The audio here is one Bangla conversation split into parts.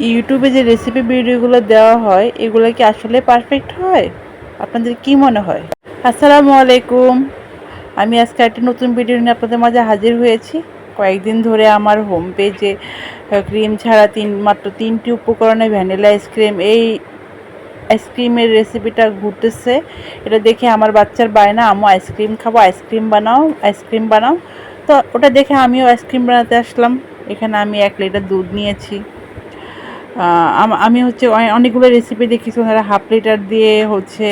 ইউটিউবে যে রেসিপি ভিডিওগুলো দেওয়া হয় এগুলো কি আসলে পারফেক্ট হয়? আপনাদের কি মনে হয়? আসসালামু আলাইকুম। আমি আজকে একটা নতুন ভিডিও নিয়ে আপনাদের মাঝে হাজির হয়েছি। কয়েকদিন ধরে আমার হোম পেজে ক্রিম ছাড়া মাত্র 3টি উপকরণে ভ্যানিলা আইসক্রিম, এই আইসক্রিমের রেসিপিটা ঘুরতেছে। এটা দেখে আমার বাচ্চার বায়না, আম্মু আইসক্রিম খাবো, আইসক্রিম বানাও, আইসক্রিম বানাও। তো ওটা দেখে আমিও আইসক্রিম বানাতে আসলাম। এখানে আমি 1 লিটার দুধ নিয়েছি। আমি হচ্ছে অনেকগুলো রেসিপি দেখেছি, ওনারা হাফ লিটার দিয়ে হচ্ছে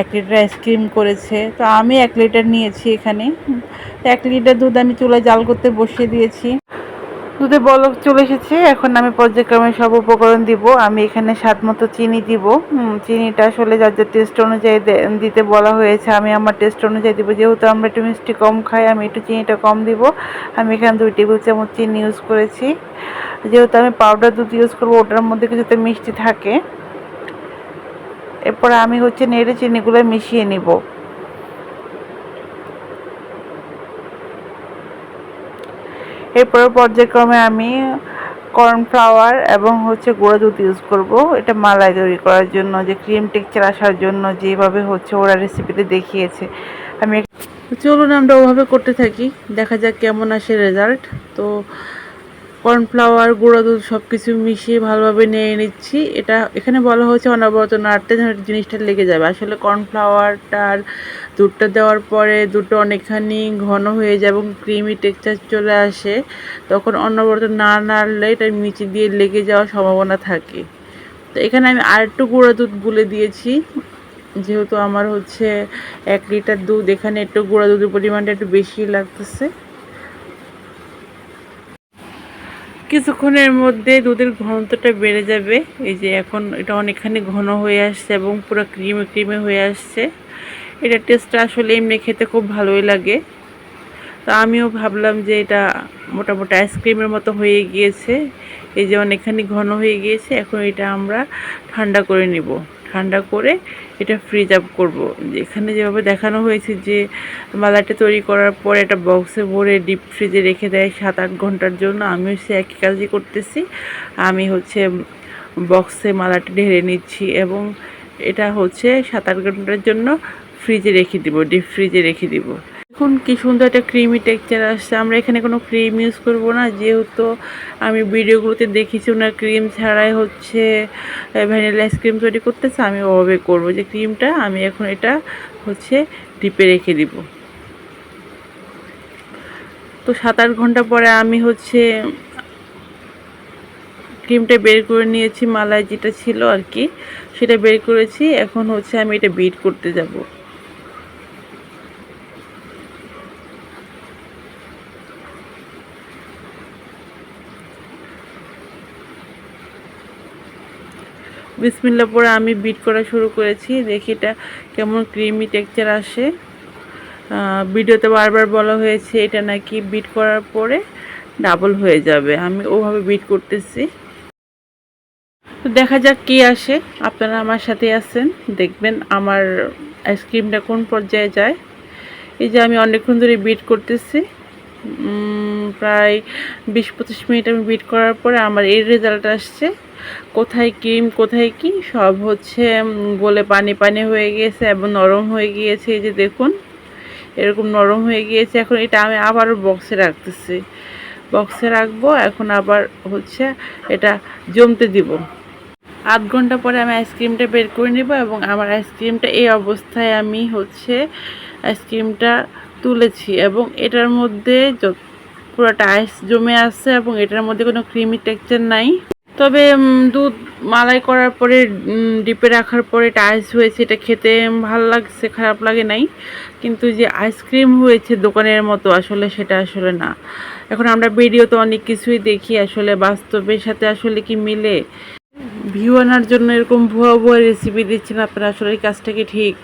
1 লিটার আইসক্রিম করেছে। তো আমি 1 লিটার নিয়েছি এখানে। 1 লিটার দুধ আমি চুলায় জাল করতে বসিয়ে দিয়েছি। দুধে বলক চলে এসেছে। এখন আমি পর্যায়ক্রমে সব উপকরণ দিব। আমি এখানে স্বাদ মতো চিনি দিব। চিনিটা আসলে যার যার টেস্ট অনুযায়ী দিতে বলা হয়েছে। আমি আমার টেস্ট অনুযায়ী দিব, যেহেতু আমরা একটু মিষ্টি কম খাই, আমি একটু চিনিটা কম দিব। আমি এখানে 2 টেবিল চামচ চিনি ইউজ করেছি। যেহেতু আমি পাউডার দুধ ইউজ করবো, ওটার মধ্যে কিছুতে মিষ্টি থাকে। এরপর আমি হচ্ছে নেড়ে চিনিগুলো মিশিয়ে নিব। এরপর পর্যায়ক্রমে আমি কর্নফ্লাওয়ার এবং হচ্ছে গুঁড়া দুধ ইউজ করব। এটা মালাই তৈরি করার জন্য, যে ক্রিম টেক্সচার আসার জন্য যেভাবে হচ্ছে ওরা রেসিপিতে দেখিয়েছে। আমি চলুন আমরা ওভাবে করতে থাকি, দেখা যাক কেমন আসে রেজাল্ট। তো কর্নফ্লাওয়ার, গুঁড়া দুধ সব কিছু মিশিয়ে ভালোভাবে নিয়ে নিচ্ছি। এটা এখানে বলা হচ্ছে অনবরত নাড়তে যেন জিনিসটা লেগে যাবে। আসলে কর্নফ্লাওয়ারটা আর দুধটা দেওয়ার পরে দুধটা অনেকখানি ঘন হয়ে যায় এবং ক্রিমি টেক্সচার চলে আসে। তখন অনবরত না নাড়লে এটা নিচে দিয়ে লেগে যাওয়ার সম্ভাবনা থাকে। তো এখানে আমি আরেকটু গুঁড়া দুধ গুলে দিয়েছি, যেহেতু আমার হচ্ছে 1 লিটার দুধ, এখানে একটু গুঁড়া দুধের পরিমাণটা একটু বেশি লাগতেছে। কিছুক্ষণের মধ্যে দুধের ঘনত্বটা বেড়ে যাবে। এই যে এখন এটা অনেকখানি ঘন হয়ে আসছে এবং পুরো ক্রিমে ক্রিমে হয়ে আসছে। এটা টেস্টটা আসলে এমনি খেতে খুব ভালোই লাগে। তো আমিও ভাবলাম যে এটা মোটামুটি আইসক্রিমের মতো হয়ে গিয়েছে। এই যে অনেকখানি ঘন হয়ে গিয়েছে। এখন এটা আমরা ঠান্ডা করে নিব। ঠান্ডা করে এটা ফ্রিজ আপ করব। এখানে যেভাবে দেখানো হয়েছে যে মালাইটা তৈরি করার পরে এটা বক্সে ভরে ডিপ ফ্রিজে রেখে দেয় 7-8 ঘন্টার জন্য, আমিও সে একই কাজই করতেছি। আমি হচ্ছে বক্সে মালাইটা ঢেলে নিচ্ছি এবং এটা হচ্ছে 7-8 ঘন্টার জন্য ফ্রিজে রেখে দিব, ডিপ ফ্রিজে রেখে দিব। দেখুন কি সুন্দর একটা ক্রিমি টেক্সচার আসছে। আমরা এখানে কোনো ক্রিম ইউজ করব না, যেহেতু আমি ভিডিওগুলোতে দেখেছি ওনার ক্রিম ছাড়াই হচ্ছে ভ্যানিলা আইসক্রিম তৈরি করতেছে। আমি ওভাবে করবো যে ক্রিমটা আমি এখন এটা হচ্ছে ডিপে রেখে দিব। তো 7-8 ঘন্টা পরে আমি হচ্ছে ক্রিমটা বের করে নিয়েছি, মালাই যেটা ছিল আর কি সেটা বের করেছি। এখন হচ্ছে আমি এটা বিট করতে যাব। বিসমিল্লাহ পরে আমি বিট করা শুরু করেছি। দেখি এটা কেমন ক্রিমি টেক্সচার আসে। ভিডিওতে বারবার বলা হয়েছে এটা নাকি বিট করার পরে ডাবল হয়ে যাবে। আমি ওভাবে বিট করতেছি। তো দেখা যাক কি আসে। আপনারা আমার সাথে আছেন, দেখবেন আমার আইসক্রিমটা কোন পর্যায়ে যায়। এই যে আমি অনেকক্ষণ ধরে বিট করতেছি, প্রায় 20-25 মিনিট আমি বিট করার পরে আমার এই রেজাল্ট আসছে। কোথায় ক্রিম কোথায় কি সব হচ্ছে গলে পানি পানি হয়ে গিয়েছে এবং নরম হয়ে গিয়েছে। এই যে দেখুন এরকম নরম হয়ে গিয়েছে। এখন এটা আমি আবারও বক্সে রাখতেছি, বক্সে রাখবো। এখন আবার হচ্ছে এটা জমতে দিব। 8 ঘন্টা পরে আমি আইসক্রিমটা বের করে নেব এবং আমার আইসক্রিমটা এই অবস্থায় আমি হচ্ছে আইসক্রিমটা তুলেছি এবং এটার মধ্যে পুরোটা আইস জমে আছে এবং এটার মধ্যে কোনো ক্রিমি টেক্সচার নাই। তবে দুধ মালাই করার পরে ডিপে রাখার পরে এটা আইস হয়েছে, এটা খেতে ভালো লাগছে, খারাপ লাগে নাই। কিন্তু যে আইসক্রিম হয়েছে দোকানের মতো, আসলে সেটা আসলে না। এখন আমরা ভিডিওতে অনেক কিছুই দেখি, আসলে বাস্তবের সাথে আসলে কি মিলে? ভিউ আনার জন্য এরকম ভুয়া ভুয়া রেসিপি দিচ্ছেন আপনারা, আসলে এই কাজটা কি ঠিক?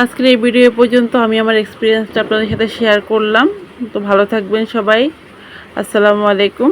আজকের এই ভিডিও পর্যন্ত আমি আমার এক্সপিরিয়েন্সটা আপনাদের সাথে শেয়ার করলাম। তো ভালো থাকবেন সবাই। আসসালামু আলাইকুম।